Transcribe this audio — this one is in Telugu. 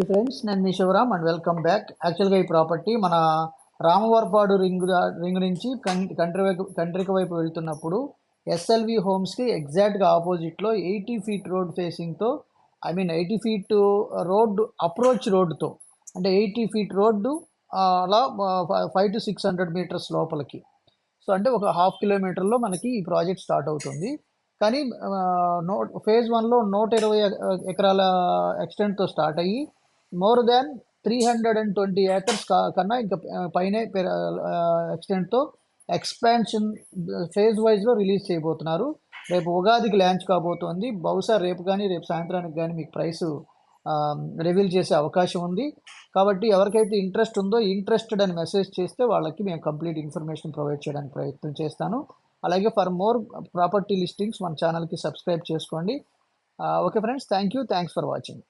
ఫ్రెండ్స్, నేను మీ శివరామ్ అండ్ వెల్కమ్ బ్యాక్. యాక్చువల్గా ఈ ప్రాపర్టీ మన రామవరపాడు రింగ్ నుంచి కంట్రిక వైపు వెళ్తున్నప్పుడు ఎస్ఎల్వి హోమ్స్కి ఎగ్జాక్ట్గా ఆపోజిట్లో 80 ఫీట్ రోడ్ ఫేసింగ్తో, 80 ఫీట్ రోడ్ అప్రోచ్ రోడ్తో, అంటే 80 ఫీట్ రోడ్డు అలా 500 to 600 మీటర్స్ లోపలికి. సో అంటే ఒక హాఫ్ కిలోమీటర్లో మనకి ఈ ప్రాజెక్ట్ స్టార్ట్ అవుతుంది. కానీ ఫేజ్ 1లో 120 ఎకరాల ఎక్స్టెంట్తో స్టార్ట్ అయ్యి మోర్ దాన్ 320 ఏకర్స్ కన్నా ఇంకా పైనే ఎక్స్టెంట్తో ఎక్స్పాన్షన్ ఫేజ్ వైజ్లో రిలీజ్ చేయబోతున్నారు. రేపు ఉగాదికి లాంచ్ కాబోతోంది. బహుశా రేపు కానీ రేపు సాయంత్రానికి కానీ మీకు ప్రైస్ రివీల్ చేసే అవకాశం ఉంది. కాబట్టి ఎవరికైతే ఇంట్రెస్ట్ ఉందో, ఇంట్రెస్టెడ్ అని మెసేజ్ చేస్తే వాళ్ళకి మేము కంప్లీట్ ఇన్ఫర్మేషన్ ప్రొవైడ్ చేయడానికి ప్రయత్నం చేస్తాను. అలాగే ఫర్ మోర్ ప్రాపర్టీ లిస్టింగ్స్ మన ఛానల్కి సబ్స్క్రైబ్ చేసుకోండి. Okay friends, thank you, thanks for watching.